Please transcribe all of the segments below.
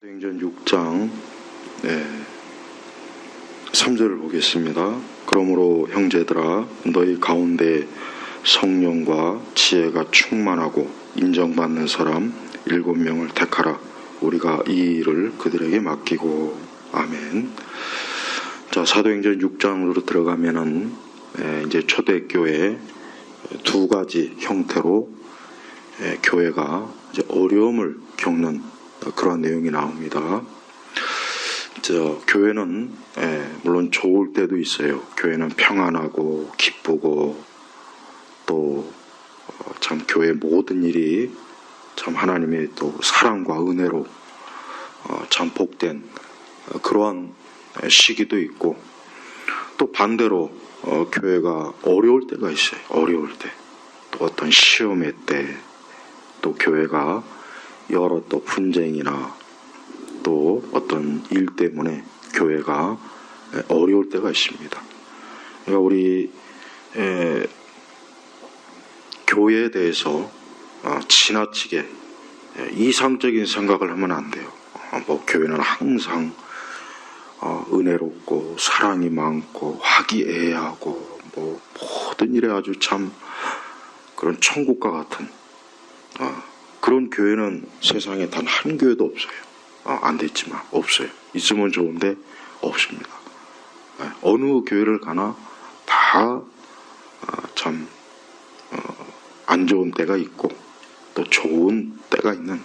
사도행전 6장 3절을 보겠습니다. 그러므로 형제들아 너희 가운데 성령과 지혜가 충만하고 인정받는 사람 7명을 택하라. 우리가 이 일을 그들에게 맡기고. 아멘. 자, 사도행전 6장으로 들어가면은 이제 초대교회 두 가지 형태로 교회가 이제 어려움을 겪는 그런 내용이 나옵니다. 교회는 물론 좋을 때도 있어요. 교회는 평안하고 기쁘고 또 참 교회 모든 일이 참 하나님의 또 사랑과 은혜로 참 복된 그러한 시기도 있고, 또 반대로 교회가 어려울 때가 있어요. 어려울 때, 또 어떤 시험의 때, 또 교회가 여러 또 분쟁이나 또 어떤 일 때문에 교회가 어려울 때가 있습니다. 그러니까 우리 교회에 대해서 지나치게 이상적인 생각을 하면 안 돼요. 교회는 항상 은혜롭고 사랑이 많고 화기애애하고 모든 일에 아주 참 그런 천국과 같은 그런 교회는 세상에 단 한 교회도 없어요. 안 됐지만 없어요. 있으면 좋은데 없습니다. 어느 교회를 가나 다 참 안 좋은 때가 있고 또 좋은 때가 있는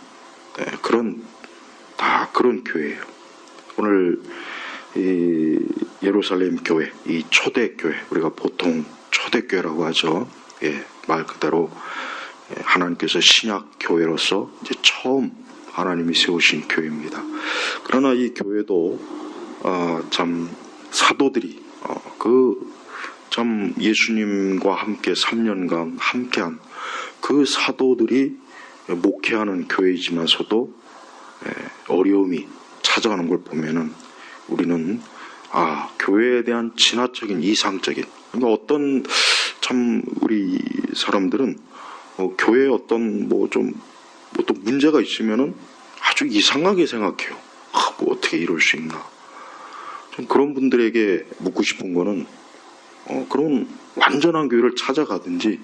그런 교회예요. 오늘 이 예루살렘 교회, 이 초대교회, 우리가 보통 초대교회라고 하죠. 말 그대로 하나님께서 신약 교회로서 이제 처음 하나님이 세우신 교회입니다. 그러나 이 교회도 참 사도들이 참 예수님과 함께 3년간 함께한 그 사도들이 목회하는 교회이지만서도 어려움이 찾아가는 걸 보면은 우리는 교회에 대한 진화적인 이상적인, 그러니까 어떤 참 우리 사람들은 교회에 어떤 또 문제가 있으면은 아주 이상하게 생각해요. 어떻게 이럴 수 있나. 좀 그런 분들에게 묻고 싶은 거는 그런 완전한 교회를 찾아가든지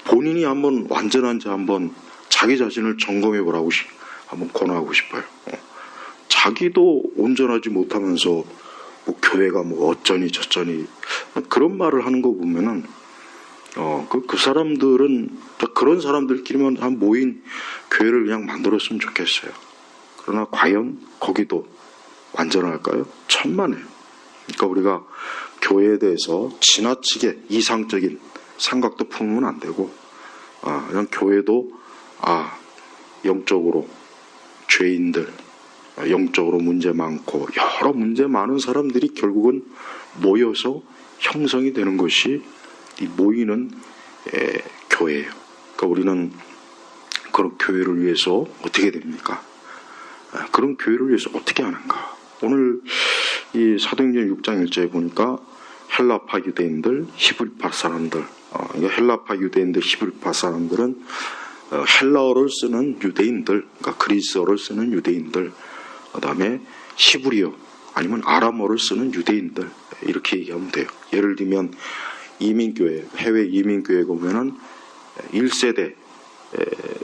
본인이 한번 완전한지 한번 자기 자신을 점검해 보라고 한번 권하고 싶어요. 자기도 온전하지 못하면서 교회가 어쩌니 저쩌니 그런 말을 하는 거 보면은 그 사람들은 그런 사람들끼리만 한 모인 교회를 그냥 만들었으면 좋겠어요. 그러나 과연 거기도 완전할까요? 천만에요. 그러니까 우리가 교회에 대해서 지나치게 이상적인 생각도 품으면 안 되고, 그냥 교회도 영적으로 죄인들, 영적으로 문제 많고 여러 문제 많은 사람들이 결국은 모여서 형성이 되는 것이 이 모이는 교회예요. 그러니까 우리는 그런 교회를 위해서 어떻게 됩니까? 그런 교회를 위해서 어떻게 하는가? 오늘 이 사도행전 6장 1절에 보니까 헬라파 유대인들, 히브리파 사람들, 헬라파 유대인들, 히브리파 사람들은 헬라어를 쓰는 유대인들, 그러니까 그리스어를 쓰는 유대인들, 그 다음에 히브리어 아니면 아람어를 쓰는 유대인들, 이렇게 얘기하면 돼요. 예를 들면 이민교회, 해외 이민교회 보면은 1세대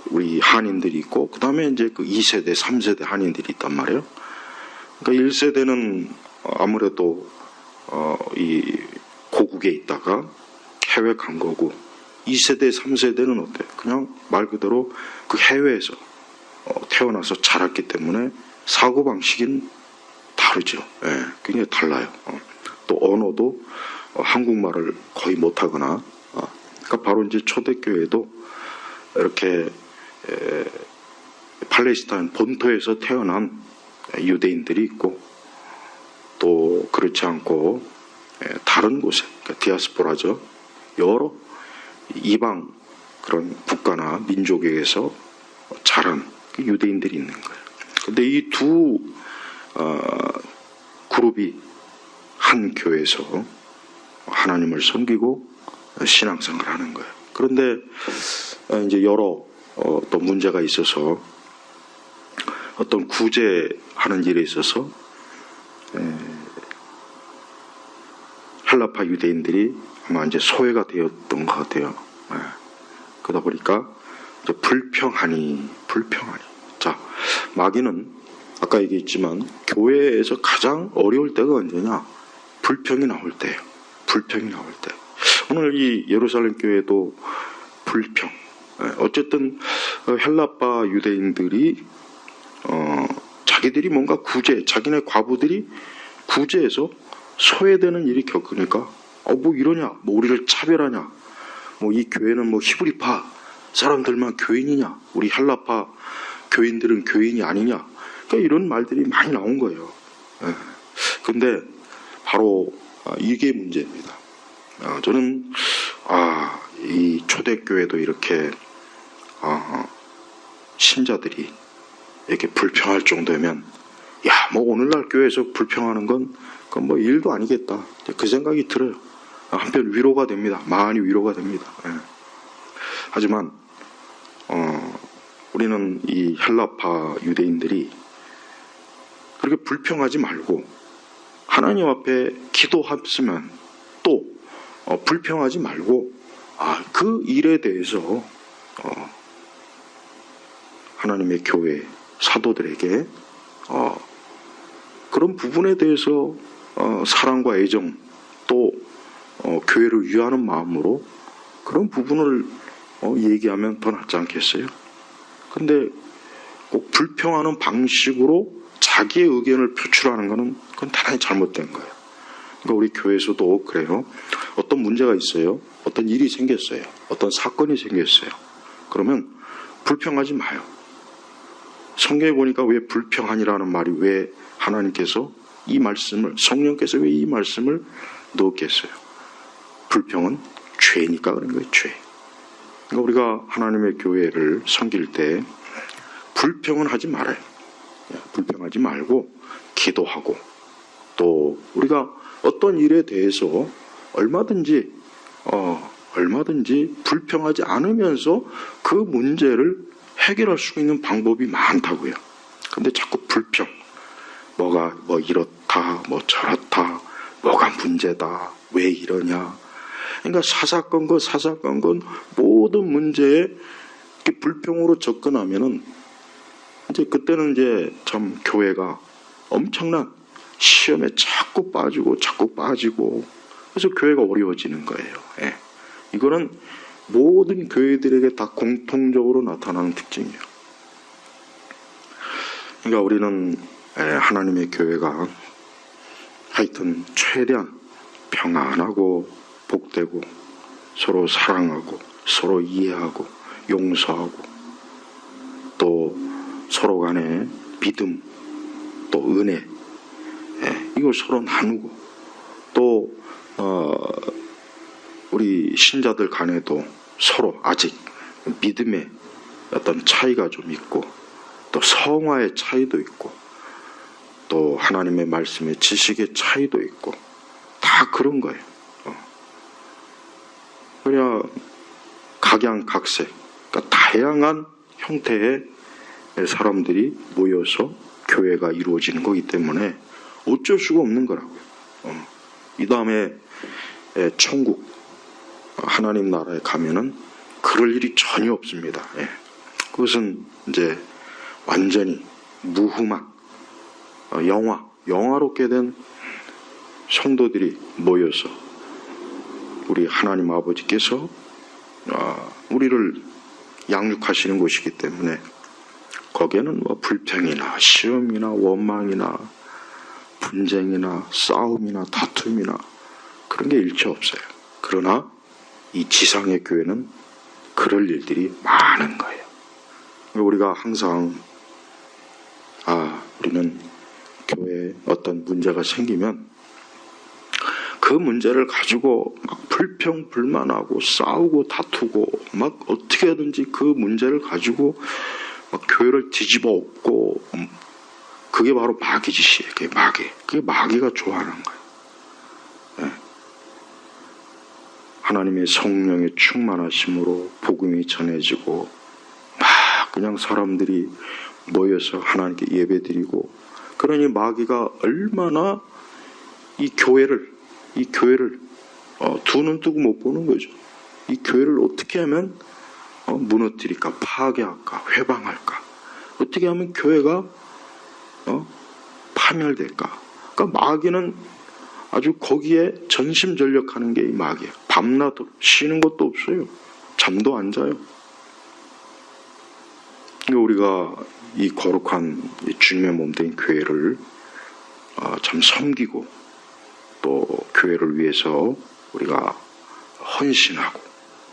우리 한인들이 있고, 그 다음에 이제 그 2세대, 3세대 한인들이 있단 말이에요. 그러니까 1세대는 아무래도 이 고국에 있다가 해외 간 거고, 2세대, 3세대는 어때요? 그냥 말 그대로 그 해외에서 태어나서 자랐기 때문에 사고방식은 다르죠. 굉장히 달라요. 또 언어도 한국말을 거의 못하거나, 그러니까 바로 이제 초대교회도 이렇게 팔레스타인 본토에서 태어난 유대인들이 있고, 또 그렇지 않고 다른 곳에, 그러니까 디아스포라죠. 여러 이방 그런 국가나 민족에게서 자란 유대인들이 있는 거예요. 근데 이 두 그룹이 한 교회에서 하나님을 섬기고 신앙생활을 하는 거예요. 그런데 이제 여러 또 문제가 있어서 어떤 구제하는 일에 있어서 헬라파 유대인들이 아마 이제 소외가 되었던 것 같아요. 그러다 보니까 이제 불평하니. 자, 마귀는 아까 얘기했지만 교회에서 가장 어려울 때가 언제냐? 불평이 나올 때예요. 불평이 나올 때. 오늘 이 예루살렘 교회도 불평. 어쨌든 헬라파 유대인들이 자기들이 뭔가 자기네 과부들이 구제해서 소외되는 일이 겪으니까 뭐 이러냐, 뭐 우리를 차별하냐, 뭐 이 교회는 뭐 히브리파 사람들만 교인이냐, 우리 헬라파 교인들은 교인이 아니냐, 그러니까 이런 말들이 많이 나온 거예요. 근데 바로 이게 문제입니다. 저는 이 초대교회도 이렇게 신자들이 이렇게 불평할 정도면 뭐 오늘날 교회에서 불평하는 건 그건 뭐 일도 아니겠다, 그 생각이 들어요. 한편 위로가 됩니다. 많이 위로가 됩니다. 하지만 우리는 이 헬라파 유대인들이 그렇게 불평하지 말고 하나님 앞에 기도했으면 또 불평하지 말고 그 일에 대해서 하나님의 교회 사도들에게 그런 부분에 대해서 사랑과 애정 또 교회를 위하는 마음으로 그런 부분을 얘기하면 더 낫지 않겠어요? 근데 꼭 불평하는 방식으로 자기의 의견을 표출하는 것은 그건 대단히 잘못된 거예요. 그러니까 우리 교회에서도 그래요. 어떤 문제가 있어요. 어떤 일이 생겼어요. 어떤 사건이 생겼어요. 그러면 불평하지 마요. 성경에 보니까 왜 불평하니라는 말이 왜 하나님께서 이 말씀을, 성령께서 왜 이 말씀을 넣었겠어요? 불평은 죄니까 그런 거예요. 죄. 그러니까 우리가 하나님의 교회를 섬길 때 불평은 하지 말아요. 불평하지 말고 기도하고 또 우리가 어떤 일에 대해서 얼마든지 불평하지 않으면서 그 문제를 해결할 수 있는 방법이 많다고요. 근데 자꾸 불평, 뭐 이렇다, 뭐 저렇다, 뭐가 문제다, 왜 이러냐. 그러니까 사사건건 모든 문제에 이렇게 불평으로 접근하면은 이제 그때는 이제 참 교회가 엄청난 시험에 자꾸 빠지고 그래서 교회가 어려워지는 거예요. 이거는 모든 교회들에게 다 공통적으로 나타나는 특징이에요. 그러니까 우리는 하나님의 교회가 하여튼 최대한 평안하고 복되고 서로 사랑하고 서로 이해하고 용서하고 또 서로 간의 믿음 또 은혜 이걸 서로 나누고 또 우리 신자들 간에도 서로 아직 믿음의 어떤 차이가 좀 있고 또 성화의 차이도 있고 또 하나님의 말씀의 지식의 차이도 있고 다 그런 거예요. 그냥 각양각색 그러니까 다양한 형태의 사람들이 모여서 교회가 이루어지는 거기 때문에 어쩔 수가 없는 거라고요. 이 다음에 천국 하나님 나라에 가면은 그럴 일이 전혀 없습니다. 그것은 이제 완전히 무흠한 영화롭게 된 성도들이 모여서 우리 하나님 아버지께서 우리를 양육하시는 곳이기 때문에 거기에는 뭐 불평이나 시험이나 원망이나 분쟁이나 싸움이나 다툼이나 그런 게 일체 없어요. 그러나 이 지상의 교회는 그럴 일들이 많은 거예요. 우리가 항상 우리는 교회에 어떤 문제가 생기면 그 문제를 가지고 막 불평불만하고 싸우고 다투고 막 어떻게 하든지 그 문제를 가지고 막 교회를 뒤집어 엎고 그게 바로 마귀 짓이에요. 그게 마귀가 좋아하는 거예요. 하나님의 성령의 충만하심으로 복음이 전해지고 막 그냥 사람들이 모여서 하나님께 예배드리고, 그러니 마귀가 얼마나 이 교회를 두 눈 뜨고 못 보는 거죠. 이 교회를 어떻게 하면 무너뜨릴까, 파괴할까, 회방할까, 어떻게 하면 교회가 파멸될까. 그러니까 마귀는 아주 거기에 전심전력하는 게 이 마귀예요. 밤낮 쉬는 것도 없어요. 잠도 안 자요. 우리가 이 거룩한 주님의 몸된 교회를 참 섬기고, 또 교회를 위해서 우리가 헌신하고,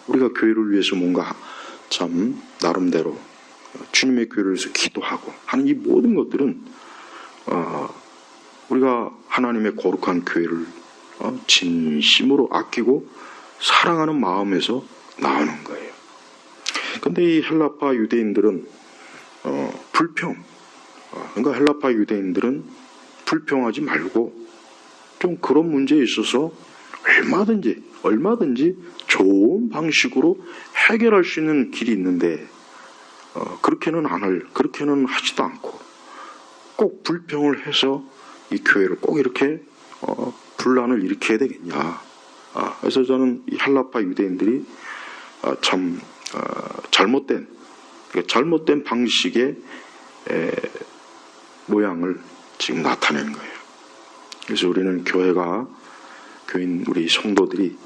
우리가 교회를 위해서 뭔가 참 나름대로 주님의 교회를 위해서 기도하고 하는 이 모든 것들은 우리가 하나님의 거룩한 교회를 진심으로 아끼고 사랑하는 마음에서 나오는 거예요. 그런데 이 헬라파 유대인들은 그러니까 헬라파 유대인들은 불평하지 말고 좀 그런 문제에 있어서 얼마든지 좋은 방식으로 해결할 수 있는 길이 있는데 그렇게는 하지도 않고 꼭 불평을 해서 이 교회를 꼭 이렇게 분란을 일으켜야 되겠냐. 그래서 저는 이 헬라파 유대인들이 참 잘못된 방식의 모양을 지금 나타내는 거예요. 그래서 우리는 교인 우리 성도들이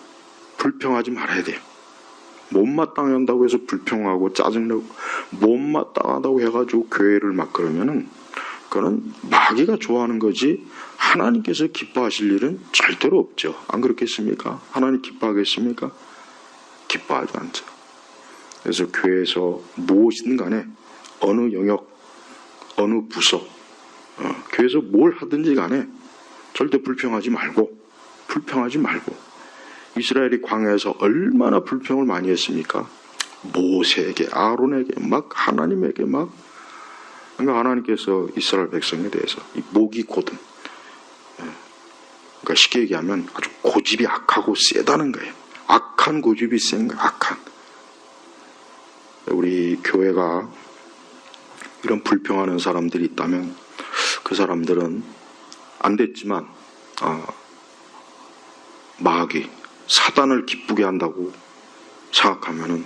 불평하지 말아야 돼요. 못마땅한다고 해서 불평하고 짜증내고 못마땅하다고 해가지고 교회를 막 그러면은 그거는 마귀가 좋아하는 거지 하나님께서 기뻐하실 일은 절대로 없죠. 안 그렇겠습니까? 하나님 기뻐하겠습니까? 기뻐하지 않죠. 그래서 교회에서 무엇이든 간에 어느 영역, 어느 부서, 교회에서 뭘 하든지 간에 절대 불평하지 말고 이스라엘이 광야에서 얼마나 불평을 많이 했습니까? 모세에게, 아론에게, 막 하나님에게 막. 그러니까 하나님께서 이스라엘 백성에 대해서 이 목이 고든, 그러니까 쉽게 얘기하면 아주 고집이 악하고 세다는 거예요. 악한 고집이 센 거예요. 악한. 우리 교회가 이런 불평하는 사람들이 있다면 그 사람들은 안 됐지만 마귀, 사단을 기쁘게 한다고 생각하면은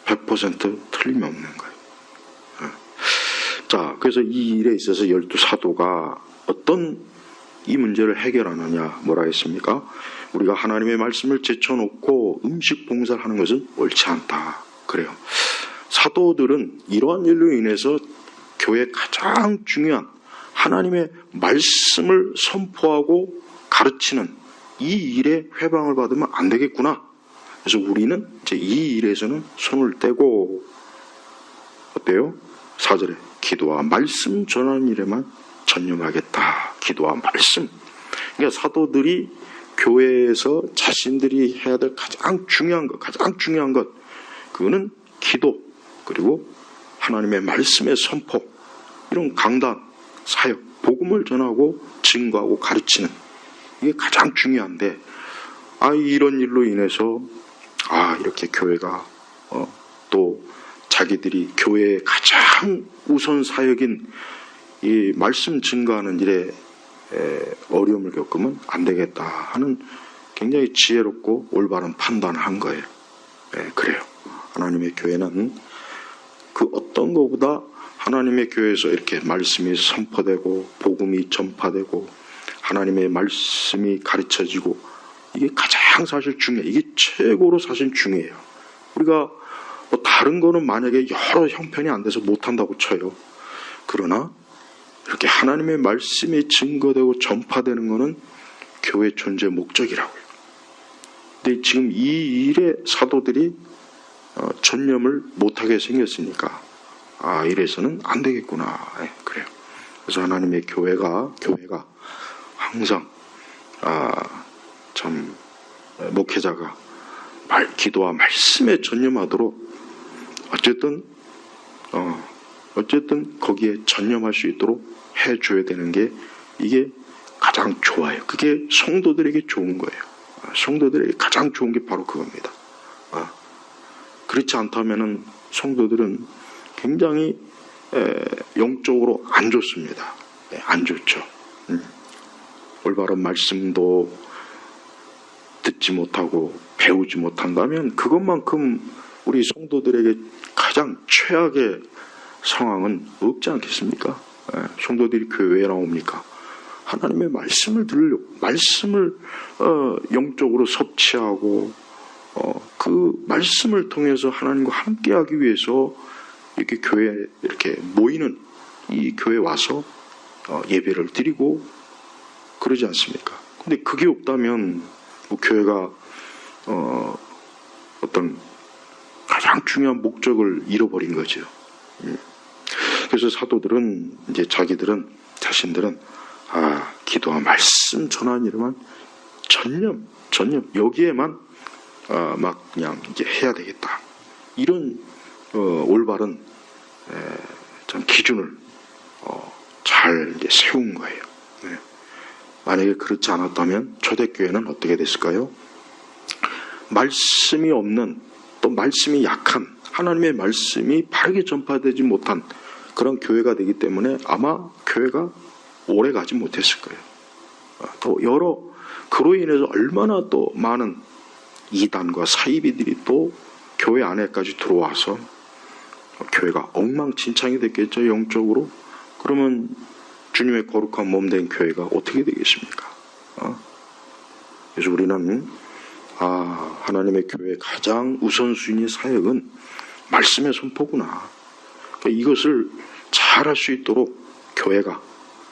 100% 틀림이 없는 거예요. 자, 그래서 이 일에 있어서 12사도가 어떤 이 문제를 해결하느냐, 뭐라 했습니까? 우리가 하나님의 말씀을 제쳐놓고 음식 봉사를 하는 것은 옳지 않다. 그래요. 사도들은 이러한 일로 인해서 교회의 가장 중요한 하나님의 말씀을 선포하고 가르치는 이 일에 회방을 받으면 안 되겠구나. 그래서 우리는 이제 이 일에서는 손을 떼고, 어때요? 4절에 기도와 말씀 전하는 일에만 전념하겠다. 기도와 말씀. 그러니까 사도들이 교회에서 자신들이 해야 될 가장 중요한 것, 그거는 기도, 그리고 하나님의 말씀의 선포, 이런 강단, 사역, 복음을 전하고 증거하고 가르치는, 이게 가장 중요한데, 이런 일로 인해서 이렇게 교회가 또 자기들이 교회의 가장 우선 사역인 이 말씀 증거하는 일에 어려움을 겪으면 안 되겠다 하는 굉장히 지혜롭고 올바른 판단을 한 거예요. 그래요. 하나님의 교회는 그 어떤 것보다 하나님의 교회에서 이렇게 말씀이 선포되고 복음이 전파되고 하나님의 말씀이 가르쳐지고, 이게 가장 사실 중요해요. 이게 최고로 사실 중요해요. 우리가 뭐 다른 거는 만약에 여러 형편이 안 돼서 못한다고 쳐요. 그러나 이렇게 하나님의 말씀이 증거되고 전파되는 거는 교회 존재 목적이라고요. 근데 지금 이 일에 사도들이 전념을 못하게 생겼으니까 이래서는 안 되겠구나. 그래요. 그래서 하나님의 교회가 항상 참 목회자가 기도와 말씀에 전념하도록 어쨌든 거기에 전념할 수 있도록 해줘야 되는 게 이게 가장 좋아요. 그게 성도들에게 좋은 거예요. 성도들에게 가장 좋은 게 바로 그겁니다. 그렇지 않다면은 성도들은 굉장히 영적으로 안 좋습니다. 안 좋죠. 올바른 말씀도 듣지 못하고 배우지 못한다면 그것만큼 우리 성도들에게 가장 최악의 상황은 없지 않겠습니까? 성도들이 교회에 나옵니까? 하나님의 말씀을 들으려고, 말씀을 영적으로 섭취하고 그 말씀을 통해서 하나님과 함께하기 위해서 이렇게 교회에 이렇게 모이는, 이 교회에 와서 예배를 드리고 그러지 않습니까? 근데 그게 없다면 뭐 교회가 어떤 가장 중요한 목적을 잃어버린 거죠. 그래서 사도들은 이제 자신들은 기도와 말씀 전하는 일만 전념 여기에만 막 그냥 이제 해야 되겠다, 이런 올바른 참 기준을 잘 이제 세운 거예요. 만약에 그렇지 않았다면 초대교회는 어떻게 됐을까요? 말씀이 없는, 또 말씀이 약한, 하나님의 말씀이 바르게 전파되지 못한 그런 교회가 되기 때문에 아마 교회가 오래 가지 못했을 거예요. 또 그로 인해서 얼마나 또 많은 이단과 사이비들이 또 교회 안에까지 들어와서 교회가 엉망진창이 됐겠죠, 영적으로. 그러면 주님의 거룩한 몸 된 교회가 어떻게 되겠습니까? 그래서 우리는 하나님의 교회의 가장 우선순위 사역은 말씀의 선포구나. 그러니까 이것을 잘할 수 있도록 교회가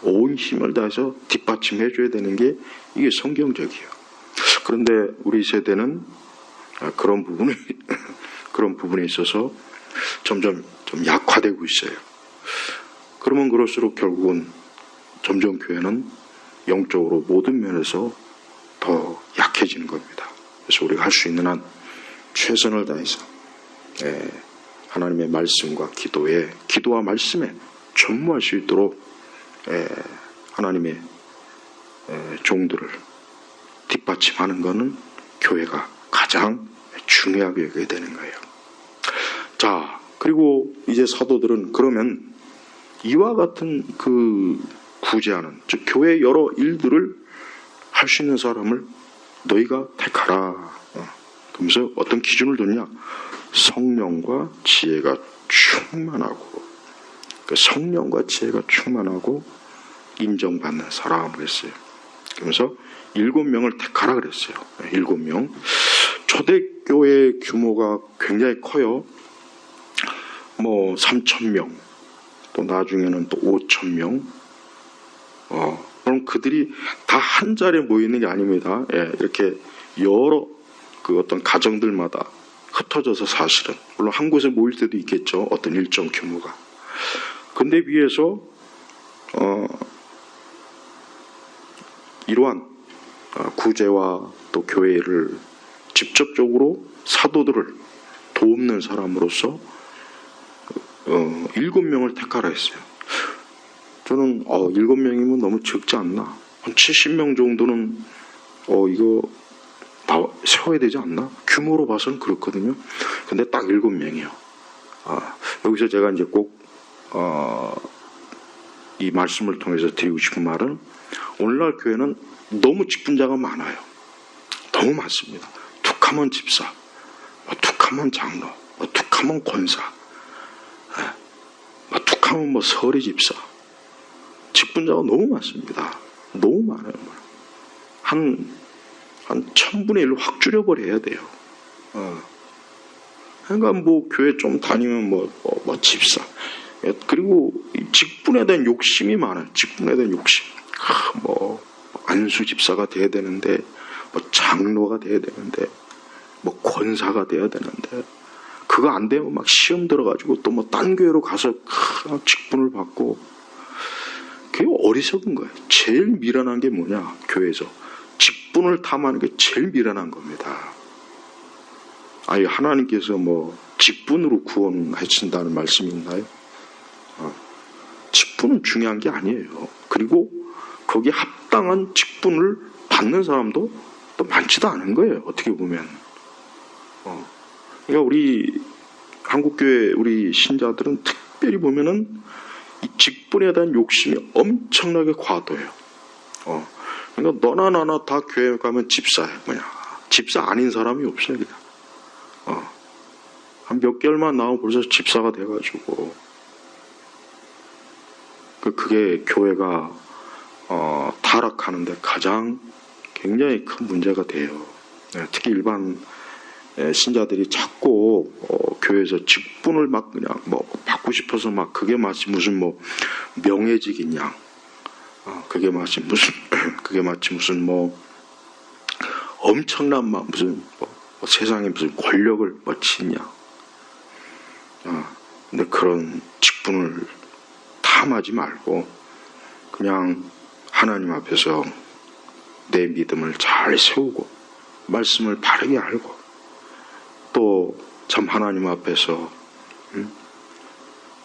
온 힘을 다해서 뒷받침해 줘야 되는 게 이게 성경적이에요. 그런데 우리 세대는 그런 부분에 있어서 점점 좀 약화되고 있어요. 그러면 그럴수록 결국은 점점 교회는 영적으로 모든 면에서 더 약해지는 겁니다. 그래서 우리가 할 수 있는 한 최선을 다해서 하나님의 말씀과 기도와 말씀에 전무할 수 있도록 하나님의 종들을 뒷받침하는 것은 교회가 가장 중요하게 여겨야 되는 거예요. 자, 그리고 이제 사도들은 그러면 이와 같은 그 구제하는, 즉 교회의 여러 일들을 할 수 있는 사람을 너희가 택하라. 그러면서 어떤 기준을 뒀냐? 성령과 지혜가 충만하고, 그 성령과 지혜가 충만하고 인정받는 사람을 했어요. 그러면서 7명을 택하라 그랬어요. 7명. 초대교회 규모가 굉장히 커요. 3,000명, 또 나중에는 또 5,000명. 그럼 그들이 다 한 자리에 모이는 게 아닙니다. 이렇게 여러 그 어떤 가정들마다 흩어져서, 사실은 물론 한 곳에 모일 때도 있겠죠, 어떤 일정 규모가. 근데 위에서 이러한 구제와 또 교회를 직접적으로 사도들을 돕는 사람으로서 7명을 택하라 했어요. 저는 7명이면 너무 적지 않나? 한 70명 정도는 이거 다 세워야 되지 않나? 규모로 봐서는 그렇거든요. 근데 딱 7명이에요. 여기서 제가 이제 꼭 이 말씀을 통해서 드리고 싶은 말은, 오늘날 교회는 너무 직분자가 많아요. 너무 많습니다. 툭하면 집사, 툭하면 장로, 툭하면 권사, 툭하면 서리 집사. 직분자가 너무 많습니다. 너무 많아요. 한 1000분의 1로 확 줄여버려야 돼요. 그러니까 교회 좀 다니면 집사. 그리고 직분에 대한 욕심이 많아요. 직분에 대한 욕심. 안수 집사가 돼야 되는데, 장로가 돼야 되는데, 권사가 돼야 되는데, 그거 안 되면 막 시험 들어가지고 또 딴 교회로 가서 직분을 받고. 그게 어리석은 거예요. 제일 미련한 게 뭐냐? 교회에서 직분을 탐하는 게 제일 미련한 겁니다. 하나님께서 직분으로 구원하신다는 말씀이 있나요? 직분은 중요한 게 아니에요. 그리고 거기에 합당한 직분을 받는 사람도 또 많지도 않은 거예요. 어떻게 보면. 그러니까 우리 한국교회 우리 신자들은 특별히 보면은 이 직분에 대한 욕심이 엄청나게 과도해요. 그러니까 너나 나나 다 교회 가면 집사야. 그냥 집사 아닌 사람이 없어요. 그냥. 한 몇 개월만 나오고 벌써 집사가 돼가지고 그게 교회가 타락하는데 가장 굉장히 큰 문제가 돼요. 특히 일반 신자들이 자꾸 교회에서 직분을 막 그냥 뭐 받고 싶어서 막 그게 마치 무슨 뭐 명예직이냐, 그게 마치 무슨 뭐 엄청난 막 무슨 뭐 세상에 무슨 권력을 뭐치냐. 근데 그런 직분을 탐하지 말고 그냥 하나님 앞에서 내 믿음을 잘 세우고 말씀을 바르게 알고 또 참 하나님 앞에서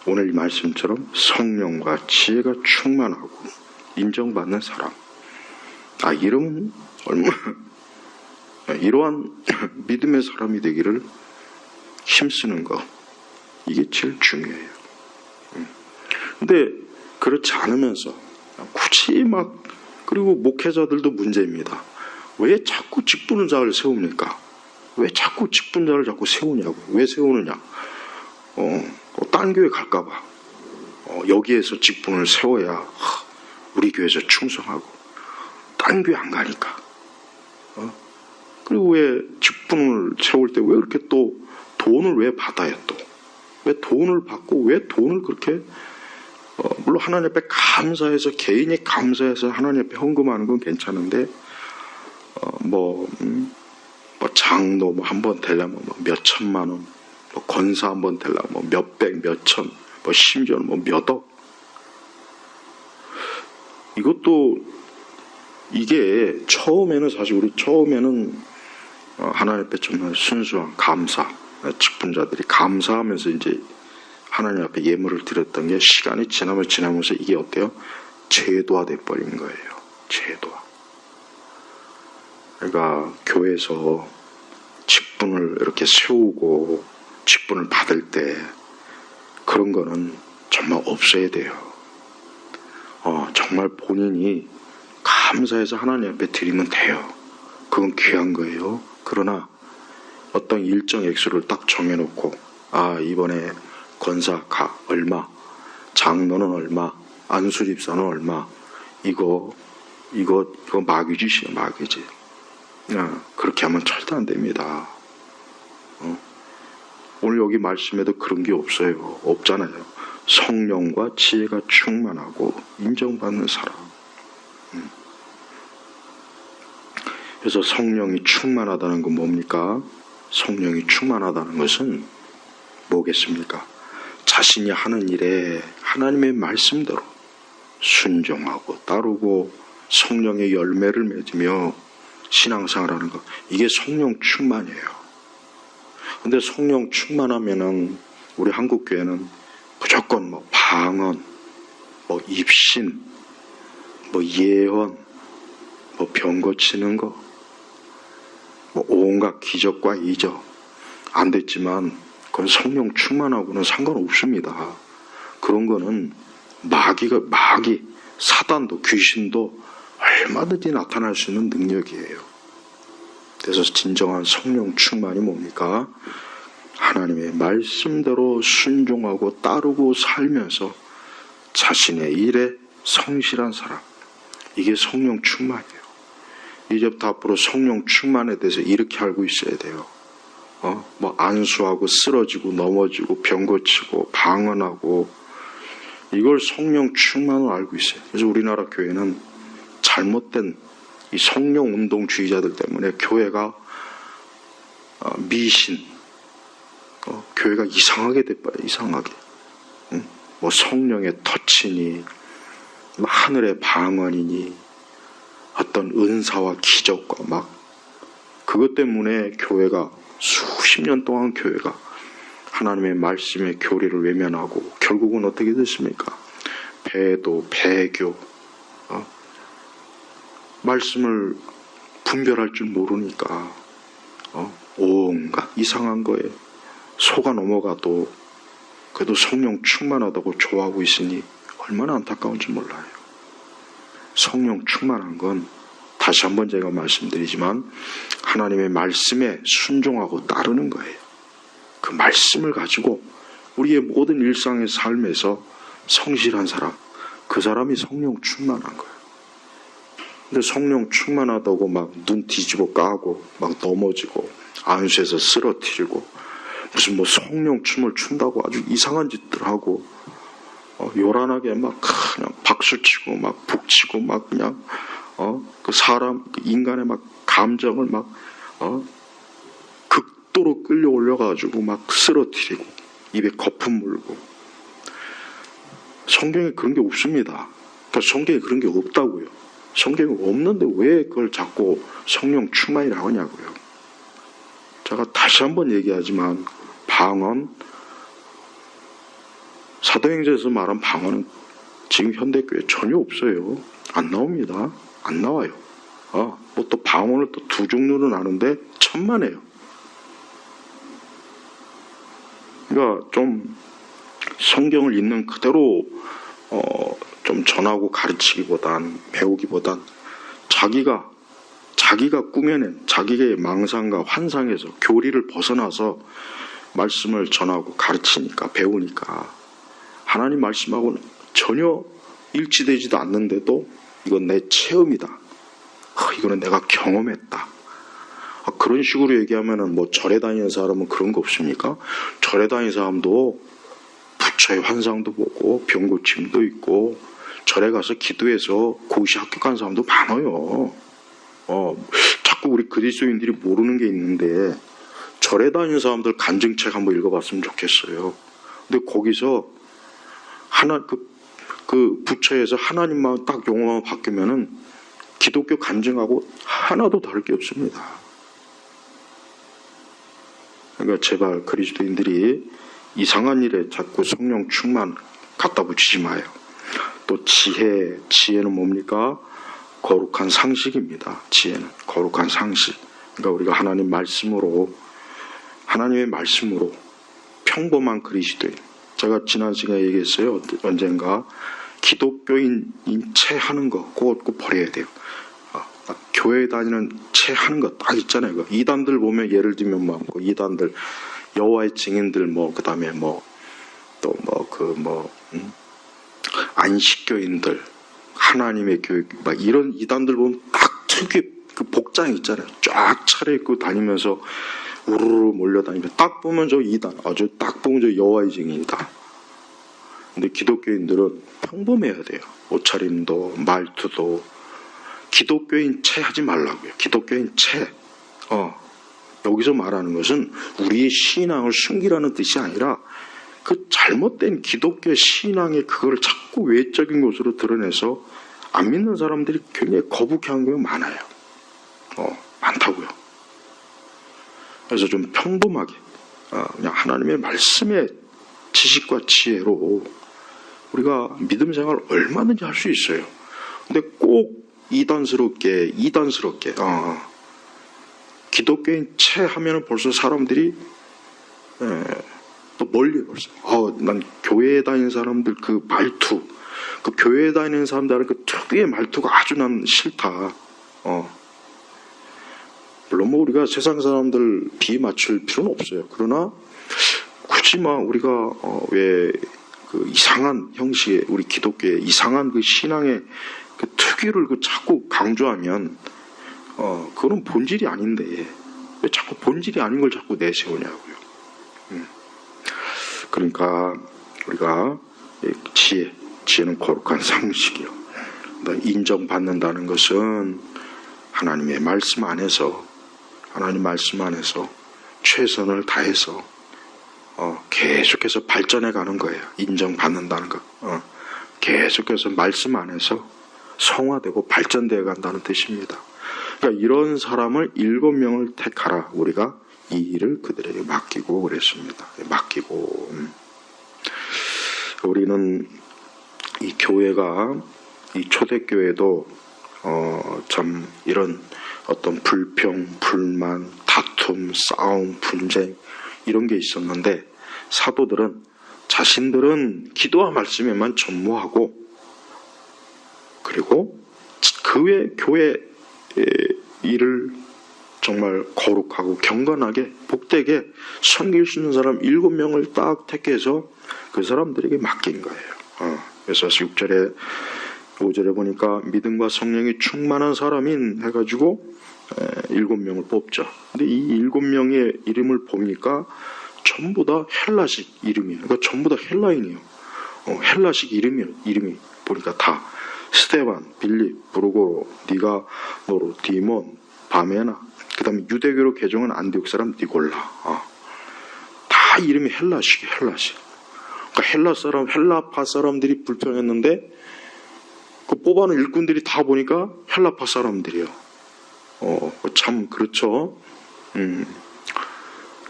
오늘 이 말씀처럼 성령과 지혜가 충만하고 인정받는 사람. 이러면 이러한 믿음의 사람이 되기를 힘쓰는 거, 이게 제일 중요해요. 근데 그렇지 않으면서 굳이 막, 그리고 목회자들도 문제입니다. 왜 자꾸 직분자를 세웁니까? 왜 자꾸 직분자를 자꾸 세우냐고. 왜 세우느냐? 딴 교회 갈까봐. 여기에서 직분을 세워야 우리 교회에서 충성하고. 딴 교회 안 가니까. 그리고 왜 직분을 세울 때 왜 그렇게 또 돈을 왜 받아요 또? 왜 돈을 받고 왜 돈을 그렇게 물론 하나님 앞에 감사해서 개인이 감사해서 하나님 앞에 헌금하는 건 괜찮은데 뭐 장로 뭐 한 번 되려면 뭐 몇 천만 원, 뭐 권사 한 번 되려면 뭐 몇백, 몇천, 뭐 심지어는 뭐 몇억. 이것도 이게 처음에는 사실 우리 처음에는 하나님 앞에 정말 순수한 감사, 직분자들이 감사하면서 이제 하나님 앞에 예물을 드렸던 게 시간이 지나면서 이게 어때요? 제도화돼 버린 거예요. 제도화. 그러니까 교회에서 직분을 이렇게 세우고 직분을 받을 때 그런 거는 정말 없어야 돼요. 정말 본인이 감사해서 하나님 앞에 드리면 돼요. 그건 귀한 거예요. 그러나 어떤 일정 액수를 딱 정해놓고 이번에 권사가 얼마, 장로는 얼마, 안수집사는 얼마, 이거 마귀짓이에요. 마귀짓. 그렇게 하면 절대 안 됩니다. 오늘 여기 말씀에도 그런 게 없어요. 없잖아요. 성령과 지혜가 충만하고 인정받는 사람. 그래서 성령이 충만하다는 건 뭡니까? 성령이 충만하다는 것은 뭐겠습니까? 자신이 하는 일에 하나님의 말씀대로 순종하고 따르고 성령의 열매를 맺으며 신앙생활하는 것, 이게 성령 충만이에요. 근데 성령 충만하면은 우리 한국 교회는 무조건 뭐 방언, 뭐 입신, 뭐 예언, 뭐 병 고치는 거, 뭐 온갖 기적과 이적 안 됐지만 그건 성령 충만하고는 상관없습니다. 그런 거는 마귀, 사단도 귀신도 얼마든지 나타날 수 있는 능력이에요. 그래서 진정한 성령 충만이 뭡니까? 하나님의 말씀대로 순종하고 따르고 살면서 자신의 일에 성실한 사람. 이게 성령 충만이에요. 이제부터 앞으로 성령 충만에 대해서 이렇게 알고 있어야 돼요. 뭐 안수하고 쓰러지고 넘어지고 병 고치고 방언하고 이걸 성령 충만으로 알고 있어요. 그래서 우리나라 교회는 잘못된 이 성령 운동주의자들 때문에 교회가 미신, 교회가 이상하게 돼버려요. 이상하게. 뭐 성령의 터치니, 뭐 하늘의 방언이니, 어떤 은사와 기적과 막 그것 때문에 교회가 수십 년 동안 교회가 하나님의 말씀의 교리를 외면하고 결국은 어떻게 됐습니까? 배도, 배교, 말씀을 분별할 줄 모르니까 온갖 이상한 거에 속아 넘어가도 그래도 성령 충만하다고 좋아하고 있으니 얼마나 안타까운지 몰라요. 성령 충만한 건 다시 한번 제가 말씀드리지만 하나님의 말씀에 순종하고 따르는 거예요. 그 말씀을 가지고 우리의 모든 일상의 삶에서 성실한 사람, 그 사람이 성령 충만한 거예요. 근데 성령 충만하다고 막 눈 뒤집어 까고 막 넘어지고 안수해서 쓰러뜨리고 무슨 뭐 성령 춤을 춘다고 아주 이상한 짓들 하고 요란하게 막 그냥 박수치고 막 북치고 막 그냥 그 사람 그 인간의 막 감정을 막 극도로 끌려올려 가지고 막 쓰러뜨리고 입에 거품 물고 성경에 그런 게 없습니다. 그러니까 성경에 그런 게 없다고요. 성경에 없는데 왜 그걸 자꾸 성령 충만이라고 하냐고요. 제가 다시 한번 얘기하지만 방언, 사도행전에서 말한 방언은 지금 현대교회에 전혀 없어요. 안 나옵니다. 안 나와요. 뭐 또 방언을 또 두 종류로 나누는데 천만에요. 그러니까 좀 성경을 있는 그대로 좀 전하고 가르치기보단 배우기보단 자기가 꾸며낸 자기의 망상과 환상에서 교리를 벗어나서 말씀을 전하고 가르치니까 배우니까 하나님 말씀하고는 전혀 일치되지도 않는데도 이건 내 체험이다. 이거는 내가 경험했다. 그런 식으로 얘기하면은 뭐 절에 다니는 사람은 그런 거 없습니까? 절에 다니는 사람도 부처의 환상도 보고 병고침도 있고 절에 가서 기도해서 고시 합격한 사람도 많아요. 자꾸 우리 그리스도인들이 모르는 게 있는데 절에 다니는 사람들 간증책 한번 읽어봤으면 좋겠어요. 근데 거기서 그 부처에서 하나님만 딱 용어만 바뀌면은 기독교 간증하고 하나도 다를 게 없습니다. 그러니까 제발 그리스도인들이 이상한 일에 자꾸 성령 충만 갖다 붙이지 마요. 또 지혜는 뭡니까? 거룩한 상식입니다. 지혜는 거룩한 상식. 그러니까 우리가 하나님의 말씀으로 평범한 그리스도인. 제가 지난 시간에 얘기했어요. 언젠가 기독교인 채 하는 거 그거 버려야 돼요. 교회 다니는 채 하는 거 딱 있잖아요. 이단들 보면 예를 들면 뭐 이단들 여호와의 증인들 그다음에 안식교인들 하나님의 교육 막 이런 이단들 보면 딱 특유의 그 복장 있잖아요. 쫙 차려입고 다니면서 우르르 몰려다니면 딱 보면 저 이단 아주 딱 보면 저 여호와의 증인이다. 근데 기독교인들은 평범해야 돼요. 옷차림도 말투도 기독교인 채 하지 말라고요. 기독교인 채. 여기서 말하는 것은 우리의 신앙을 숨기라는 뜻이 아니라 그 잘못된 기독교 신앙의 그걸 자꾸 외적인 것으로 드러내서 안 믿는 사람들이 굉장히 거북해하는 경우가 많아요. 많다고요. 그래서 좀 평범하게 그냥 하나님의 말씀의 지식과 지혜로 우리가 믿음 생활을 얼마든지 할 수 있어요. 근데 꼭 이단스럽게 기독교인 채 하면은 벌써 사람들이 또 멀리 벌써 난 교회에 다니는 사람들 그 말투 그 교회에 다니는 사람들은 그 특유의 말투가 아주 난 싫다. 물론 우리가 세상 사람들 비에 맞출 필요는 없어요. 그러나 굳이 우리가 왜 그 이상한 형식의 우리 기독교의 이상한 그 신앙의 그 특유를 자꾸 강조하면 그건 본질이 아닌데 왜 자꾸 본질이 아닌 걸 자꾸 내세우냐고요. 그러니까 우리가 지혜는 거룩한 상식이요. 인정받는다는 것은 하나님의 말씀 안에서 최선을 다해서 계속해서 발전해 가는 거예요. 인정받는다는 것. 계속해서 말씀 안에서 성화되고 발전되어 간다는 뜻입니다. 그러니까 이런 사람을 7명을 택하라. 우리가 이 일을 그들에게 맡기고 그랬습니다. 맡기고 우리는 이 교회가 이 초대교회도 참 이런 어떤 불평, 불만, 다툼, 싸움, 분쟁 이런 게 있었는데 사도들은 자신들은 기도와 말씀에만 전무하고, 그리고 그 외 교회 일을 정말 거룩하고 경건하게 복되게 섬길 수 있는 사람 7명을 딱 택해서 그 사람들에게 맡긴 거예요. 그래서 6절에 5절에 보니까 믿음과 성령이 충만한 사람인 해가지고 7명을 뽑죠. 근데 이 7명의 이름을 보니까 전부 다 헬라식 이름이에요. 그러니까 전부 다 헬라인이에요. 헬라식 이름이 보니까 다 스테반, 빌립, 브루고로, 니가노로, 디몬, 바메나, 그 다음에 유대교로 개종한 안디옥 사람 니골라. 다 이름이 헬라식. 그러니까 헬라파 사람들이 불평했는데 그 뽑아놓은 일꾼들이 다 보니까 헬라파 사람들이에요. 참 그렇죠.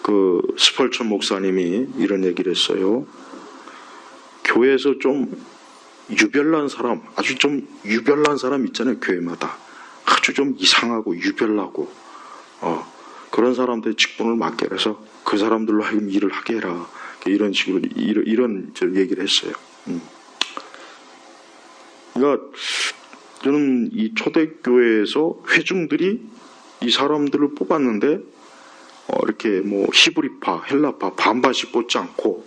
그 스펄천 목사님이 이런 얘기를 했어요. 교회에서 좀 유별난 사람, 아주 좀 유별난 사람 있잖아요. 교회마다 아주 좀 이상하고 유별나고 그런 사람들의 직분을 맡게 해서 그 사람들로 하여금 일을 하게 해라. 이런 식으로 이런 얘기를 했어요. 그러니까 저는 이 초대교회에서 회중들이 이 사람들을 뽑았는데 이렇게 뭐 히브리파, 헬라파 반반씩 뽑지 않고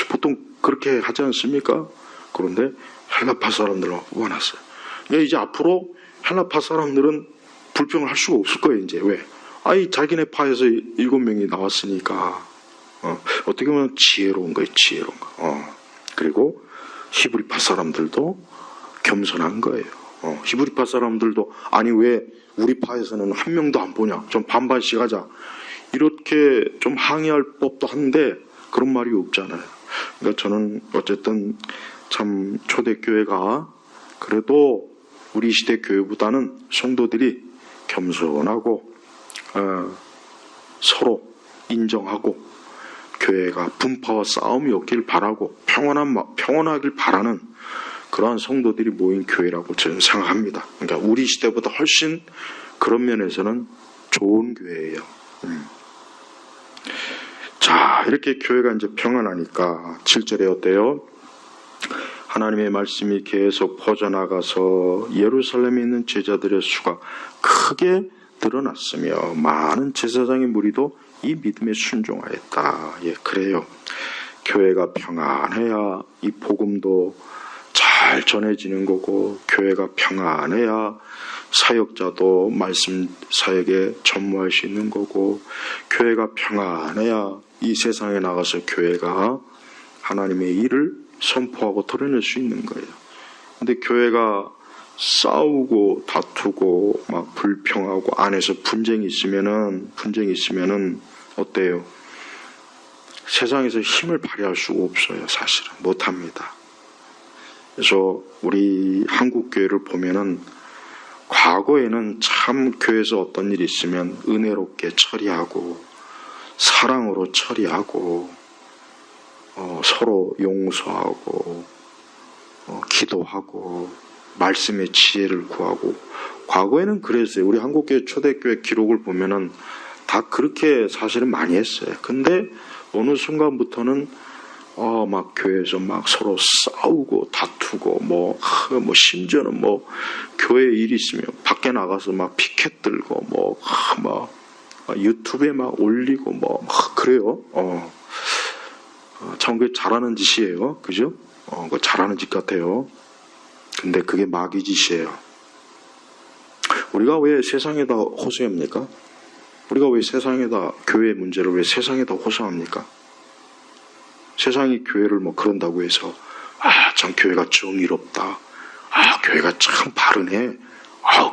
보통 그렇게 하지 않습니까? 그런데 헬라파 사람들만 뽑아놨어요. 이제 앞으로 헬라파 사람들은 불평을 할 수가 없을 거예요. 이제 왜? 자기네 파에서 7명이 나왔으니까 어떻게 보면 지혜로운 거예요. 지혜로운 거. 그리고 히브리파 사람들도 겸손한 거예요. 히브리파 사람들도 아니 왜 우리 파에서는 한 명도 안 보냐? 좀 반반씩 하자. 이렇게 좀 항의할 법도 한데 그런 말이 없잖아요. 그러니까 저는 어쨌든 참 초대교회가 그래도 우리 시대 교회보다는 성도들이 겸손하고 서로 인정하고 교회가 분파와 싸움이 없길 바라고 평온하길 바라는 그러한 성도들이 모인 교회라고 저는 생각합니다. 그러니까 우리 시대보다 훨씬 그런 면에서는 좋은 교회예요. 자, 이렇게 교회가 이제 평안하니까 7절에 어때요? 하나님의 말씀이 계속 퍼져나가서 예루살렘에 있는 제자들의 수가 크게 늘어났으며 많은 제사장의 무리도 이 믿음에 순종하였다. 예, 그래요. 교회가 평안해야 이 복음도 잘 전해지는 거고, 교회가 평안해야 사역자도 말씀 사역에 전무할 수 있는 거고, 교회가 평안해야 이 세상에 나가서 교회가 하나님의 일을 선포하고 드러낼 수 있는 거예요. 근데 교회가 싸우고 다투고 막 불평하고 안에서 분쟁이 있으면은 어때요? 세상에서 힘을 발휘할 수가 없어요. 사실은 못합니다. 그래서 우리 한국 교회를 보면은 과거에는 참 교회에서 어떤 일이 있으면 은혜롭게 처리하고 사랑으로 처리하고 서로 용서하고 기도하고 말씀의 지혜를 구하고, 과거에는 그랬어요. 우리 한국교회 초대교회 기록을 보면은 다 그렇게 사실은 많이 했어요. 근데 어느 순간부터는 막 교회에서 막 서로 싸우고 다투고 뭐 심지어는 뭐 교회 일이 있으면 밖에 나가서 막 피켓 들고 막 유튜브에 막 올리고 막 그래요. 참 그게 잘하는 짓이에요. 그죠? 그거 잘하는 짓 같아요. 근데 그게 마귀 짓이에요. 우리가 왜 세상에다 호소합니까? 우리가 왜 세상에다 교회 문제를 왜 세상에다 호소합니까? 세상이 교회를 뭐 그런다고 해서 참 교회가 정의롭다. 교회가 참 바르네.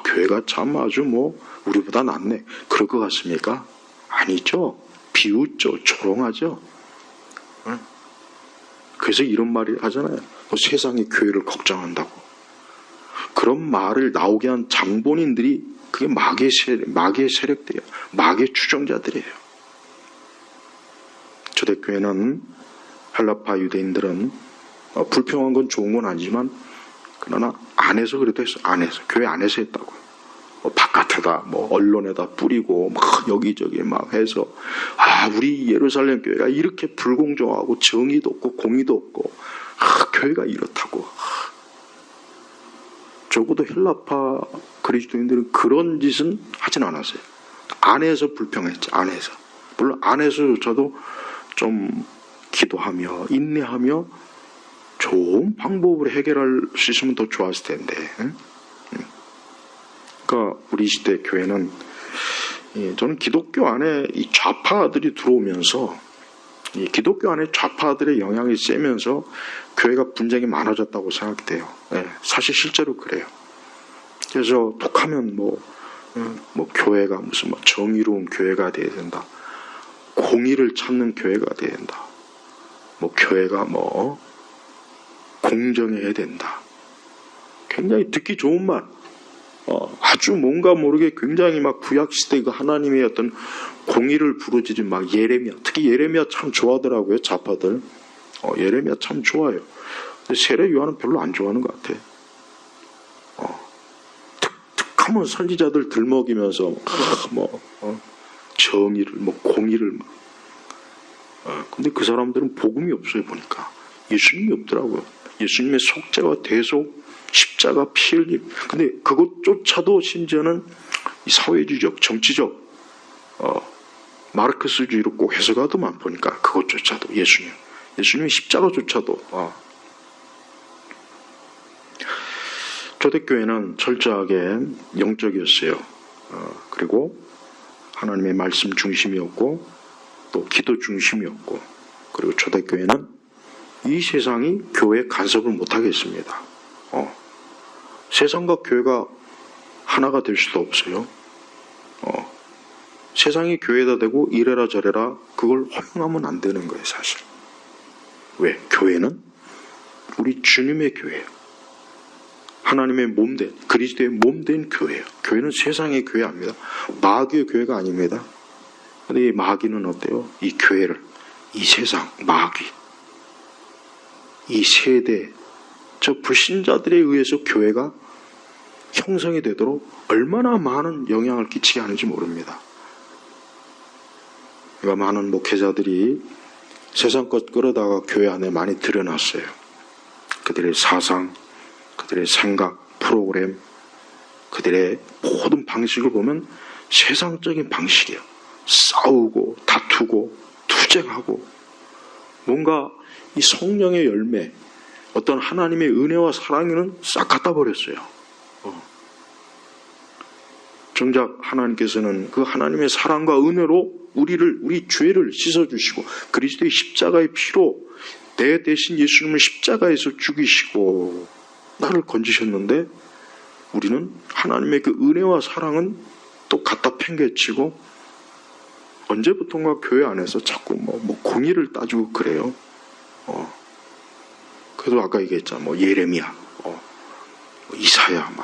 교회가 참 아주 뭐 우리보다 낫네. 그럴 것 같습니까? 아니죠. 비웃죠. 조롱하죠. 그래서 이런 말을 하잖아요. 세상이 교회를 걱정한다고. 그런 말을 나오게 한 장본인들이 그게 마귀의 세력들이에요. 마귀의 추종자들이에요. 초대교회는 헬라파 유대인들은 불평한 건 좋은 건 아니지만 그러나 안에서 그래도 했어. 교회 안에서 했다고요. 바깥에다 언론에다 뿌리고 막 여기저기 막 해서 우리 예루살렘 교회가 이렇게 불공정하고 정의도 없고 공의도 없고 교회가 이렇다고. 적어도 헬라파 그리스도인들은 그런 짓은 하진 않았어요. 안에서 불평했지. 안에서. 물론 안에서조차도 좀 기도하며 인내하며 좋은 방법으로 해결할 수 있으면 더 좋았을 텐데. 그러니까 우리 시대 교회는, 저는 기독교 안에 이 좌파들이 들어오면서, 이 기독교 안에 좌파들의 영향이 세면서 교회가 분쟁이 많아졌다고 생각돼요. 사실 실제로 그래요. 그래서 톡하면 교회가 무슨 정의로운 교회가 돼야 된다. 공의를 찾는 교회가 돼야 된다. 교회가 공정해야 된다. 굉장히 듣기 좋은 말. 아주 뭔가 모르게 굉장히 막 구약시대 그 하나님의 어떤 공의를 부르짖은 막 예레미야. 특히 예레미야 참 좋아하더라고요, 좌파들. 예레미야 참 좋아요. 근데 세례 요한은 별로 안 좋아하는 것 같아. 툭하면 선지자들 들먹이면서 정의를 공의를 근데 그 사람들은 복음이 없어요. 보니까 예수님이 없더라고요. 예수님의 속죄와 대속, 십자가, 피 흘림. 근데 그것조차도 심지어는 이 사회주의적, 정치적 마르크스주의로 꼭 해석하더만 보니까 그것조차도 예수님의 십자가조차도. 초대교회는 철저하게 영적이었어요. 그리고 하나님의 말씀 중심이었고 또 기도 중심이었고, 그리고 초대교회는 이 세상이 교회에 간섭을 못하게 했습니다. 세상과 교회가 하나가 될 수도 없어요. 세상이 교회에다 대고 이래라 저래라 그걸 허용하면 안 되는 거예요, 사실. 왜? 교회는 우리 주님의 교회예요. 하나님의 몸된, 그리스도의 몸된 교회예요. 교회는 세상의 교회 아닙니다. 마귀의 교회가 아닙니다. 근데 이 마귀는 어때요? 이 교회를, 이 세상, 마귀, 이 세대, 저 불신자들에 의해서 교회가 형성이 되도록 얼마나 많은 영향을 끼치게 하는지 모릅니다. 그러니까 많은 목회자들이 세상 것 끌어다가 교회 안에 많이 들여놨어요. 그들의 사상, 그들의 생각, 프로그램, 그들의 모든 방식을 보면 세상적인 방식이에요. 싸우고 다투고 투쟁하고, 뭔가 이 성령의 열매, 어떤 하나님의 은혜와 사랑에는 싹 갖다 버렸어요. 정작 하나님께서는 그 하나님의 사랑과 은혜로 우리 죄를 씻어주시고 그리스도의 십자가의 피로 내 대신 예수님을 십자가에서 죽이시고 나를 건지셨는데, 우리는 하나님의 그 은혜와 사랑은 또 갖다 팽개치고 언제부턴가 교회 안에서 자꾸 공의를 따지고 그래요. 그래도 아까 얘기했잖아. 예레미야, 이사야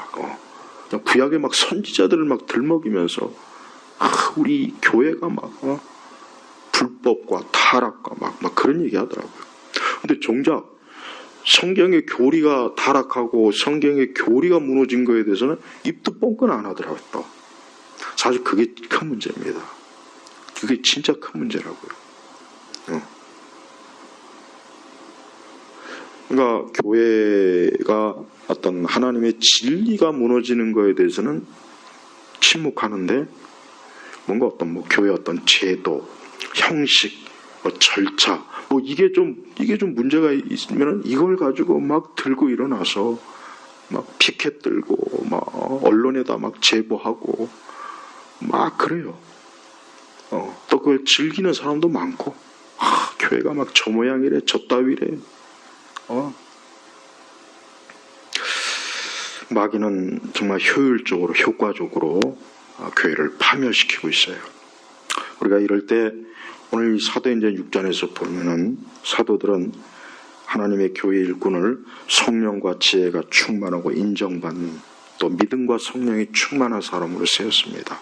구약의 선지자들을 들먹이면서 우리 교회가 불법과 타락과 그런 얘기 하더라고요. 근데 정작 성경의 교리가 타락하고 성경의 교리가 무너진 거에 대해서는 입도 뻥끗 안 하더라고요. 또. 사실 그게 큰 문제입니다. 그게 진짜 큰 문제라고요. 그러니까 교회가 어떤 하나님의 진리가 무너지는 거에 대해서는 침묵하는데, 뭔가 어떤 교회 어떤 제도, 형식, 절차, 이게 좀 문제가 있으면 이걸 가지고 들고 일어나서 피켓 들고 언론에다 제보하고 그래요. 또 그걸 즐기는 사람도 많고, 교회가 저 모양이래 저 따위래. 마귀는 정말 효율적으로 효과적으로 교회를 파멸시키고 있어요. 우리가 이럴 때 오늘 사도행전 6장에서 보면은 사도들은 하나님의 교회 일꾼을 성령과 지혜가 충만하고 인정받는, 또 믿음과 성령이 충만한 사람으로 세웠습니다.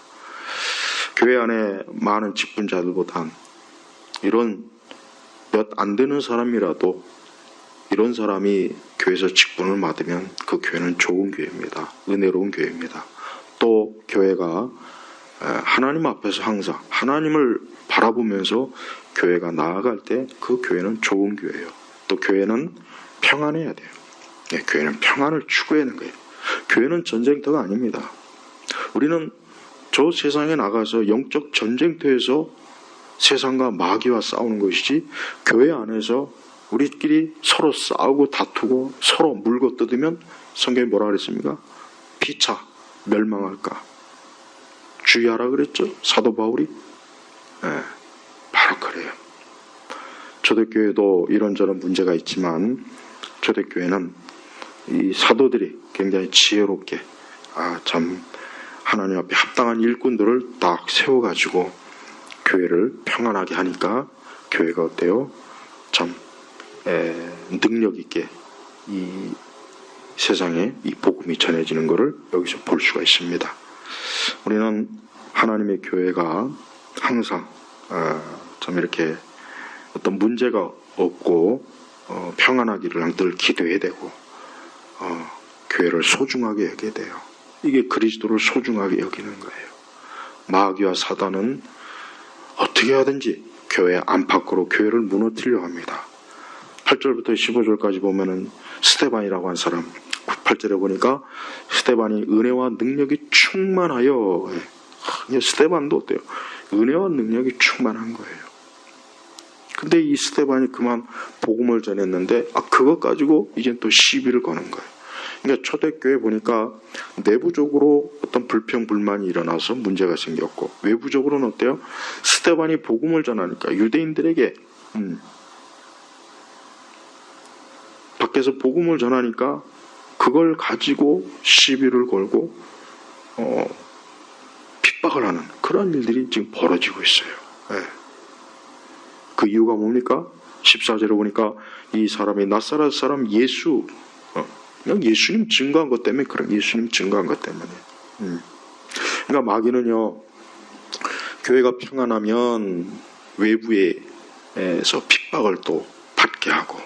교회 안에 많은 직분자들보단 이런 몇 안 되는 사람이라도 이런 사람이 교회에서 직분을 맡으면 그 교회는 좋은 교회입니다. 은혜로운 교회입니다. 또 교회가 하나님 앞에서 항상 하나님을 바라보면서 교회가 나아갈 때 그 교회는 좋은 교회예요. 또 교회는 평안해야 돼요. 교회는 평안을 추구해야 하는 거예요. 교회는 전쟁터가 아닙니다. 우리는 저 세상에 나가서 영적 전쟁터에서 세상과 마귀와 싸우는 것이지, 교회 안에서 우리끼리 서로 싸우고 다투고 서로 물고 뜯으면 성경이 뭐라 그랬습니까? 피차 멸망할까 주의하라 그랬죠, 사도 바울이. 바로 그래요. 초대교회도 이런저런 문제가 있지만 초대교회는 이 사도들이 굉장히 지혜롭게 참 하나님 앞에 합당한 일꾼들을 딱 세워가지고 교회를 평안하게 하니까 교회가 어때요? 참 능력 있게 이 세상에 이 복음이 전해지는 것을 여기서 볼 수가 있습니다. 우리는 하나님의 교회가 항상 참 이렇게 어떤 문제가 없고 평안하기를 늘 기도해야 되고 교회를 소중하게 여겨야 돼요. 이게 그리스도를 소중하게 여기는 거예요. 마귀와 사단은 어떻게 하든지 교회 안팎으로 교회를 무너뜨리려 합니다. 8절부터 15절까지 보면은 스데반이라고 한 사람, 8절에 보니까 스데반이 은혜와 능력이 충만하여, 스데반도 어때요? 은혜와 능력이 충만한 거예요. 근데 이 스데반이 그만 복음을 전했는데 그것 가지고 이제 또 시비를 거는 거예요. 그러니까 초대교회 보니까 내부적으로 어떤 불평 불만이 일어나서 문제가 생겼고, 외부적으로는 어때요? 스데반이 복음을 전하니까 유대인들에게 밖에서 복음을 전하니까 그걸 가지고 시비를 걸고 핍박을 하는 그런 일들이 지금 벌어지고 있어요. 그 이유가 뭡니까? 14절에 보니까 이 사람이 나사렛 사람 예수, 그냥 예수님 증거한 것 때문에, 그런 예수님 증거한 것 때문에. 그러니까 마귀는요, 교회가 평안하면 외부에서 핍박을 또 받게 하고,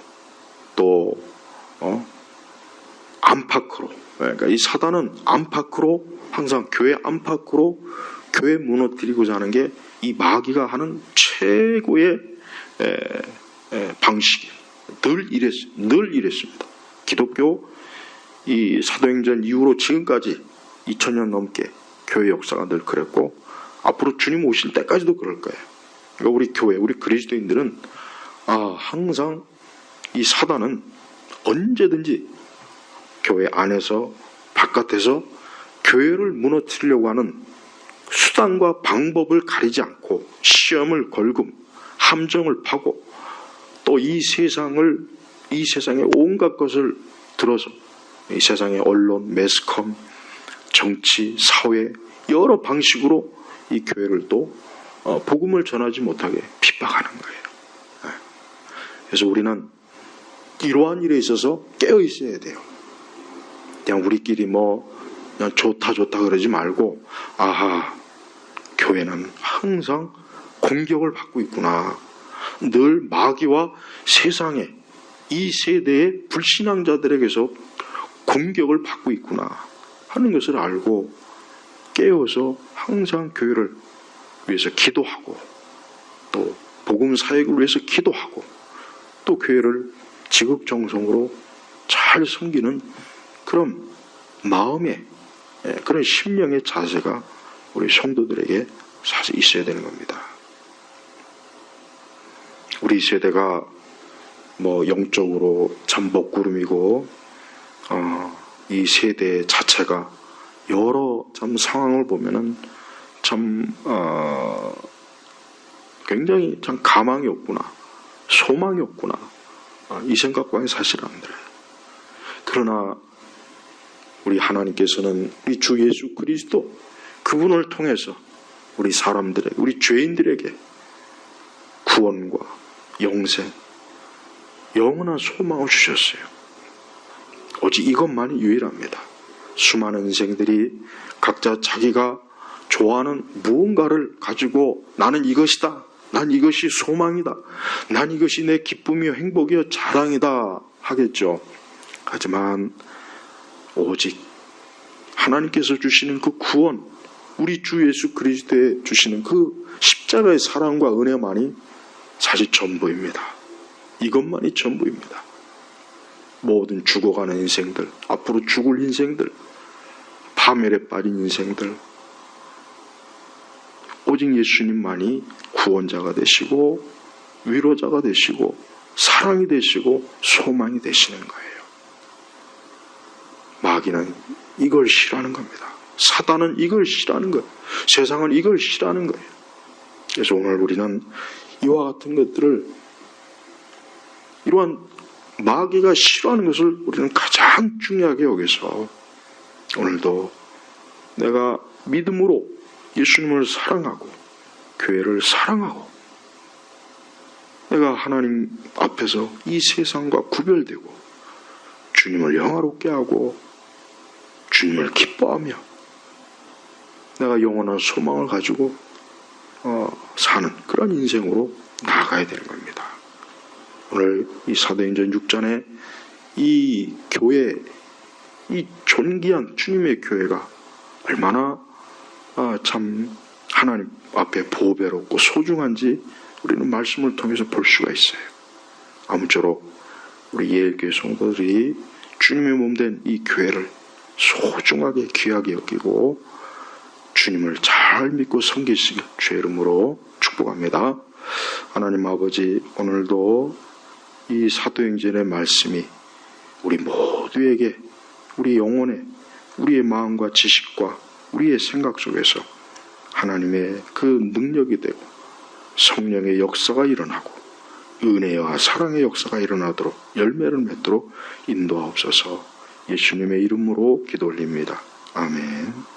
또 안팎으로, 그러니까 이 사단은 안팎으로, 항상 교회 안팎으로 교회 무너뜨리고자 하는 게 이 마귀가 하는 최고의 방식이 늘 이랬습니다. 기독교 이 사도행전 이후로 지금까지 2000년 넘게 교회 역사가 늘 그랬고, 앞으로 주님 오실 때까지도 그럴 거예요. 그러니까 우리 교회, 우리 그리스도인들은 항상 이 사단은 언제든지 교회 안에서 바깥에서 교회를 무너뜨리려고 하는 수단과 방법을 가리지 않고 시험을 걸고 함정을 파고 또 이 세상의 온갖 것을 들어서 이 세상의 언론, 매스컴, 정치, 사회 여러 방식으로 이 교회를 또 복음을 전하지 못하게 핍박하는 거예요. 그래서 우리는 이러한 일에 있어서 깨어 있어야 돼요. 그냥 우리끼리 그냥 좋다 그러지 말고, 교회는 항상 공격을 받고 있구나. 늘 마귀와 세상에 이 세대의 불신앙자들에게서 공격을 받고 있구나 하는 것을 알고 깨어서 항상 교회를 위해서 기도하고, 또 복음 사역을 위해서 기도하고, 또 교회를 지극정성으로 잘 섬기는 그런 마음의, 그런 심령의 자세가 우리 성도들에게 사실 있어야 되는 겁니다. 우리 세대가 영적으로 참 먹구름이고, 이 세대 자체가 여러 참 상황을 보면은 참 굉장히 참 가망이 없구나, 소망이 없구나, 이 생각과는 사실 안 들어요. 그러나 우리 하나님께서는 우리 주 예수 그리스도 그분을 통해서 우리 사람들에게, 우리 죄인들에게 구원과 영생, 영원한 소망을 주셨어요. 오직 이것만이 유일합니다. 수많은 인생들이 각자 자기가 좋아하는 무언가를 가지고 나는 이것이다, 난 이것이 소망이다, 난 이것이 내 기쁨이요 행복이요 자랑이다 하겠죠. 하지만 오직 하나님께서 주시는 그 구원, 우리 주 예수 그리스도에 주시는 그 십자가의 사랑과 은혜만이 사실 전부입니다. 이것만이 전부입니다. 모든 죽어가는 인생들, 앞으로 죽을 인생들, 파멸에 빠진 인생들, 오직 예수님만이 구원자가 되시고 위로자가 되시고 사랑이 되시고 소망이 되시는 거예요. 마귀는 이걸 싫어하는 겁니다. 사단은 이걸 싫어하는 거예요. 세상은 이걸 싫어하는 거예요. 그래서 오늘 우리는 이와 같은 것들을, 이러한 마귀가 싫어하는 것을 우리는 가장 중요하게 여기서 오늘도 내가 믿음으로 예수님을 사랑하고 교회를 사랑하고 내가 하나님 앞에서 이 세상과 구별되고 주님을 영화롭게 하고 주님을 기뻐하며 내가 영원한 소망을 가지고 사는 그런 인생으로 나아가야 되는 겁니다. 오늘 이 사도행전 6장에 이 교회, 이 존귀한 주님의 교회가 얼마나 참 하나님 앞에 보배롭고 소중한지 우리는 말씀을 통해서 볼 수가 있어요. 아무쪼록 우리 예일교회 성도들이 주님의 몸된 이 교회를 소중하게 귀하게 여기고 주님을 잘 믿고 섬기시길 주의 이름으로 축복합니다. 하나님 아버지, 오늘도 이 사도행전의 말씀이 우리 모두에게 우리 영혼에 우리의 마음과 지식과 우리의 생각 속에서 하나님의 그 능력이 되고 성령의 역사가 일어나고 은혜와 사랑의 역사가 일어나도록 열매를 맺도록 인도하옵소서. 예수님의 이름으로 기도 올립니다. 아멘.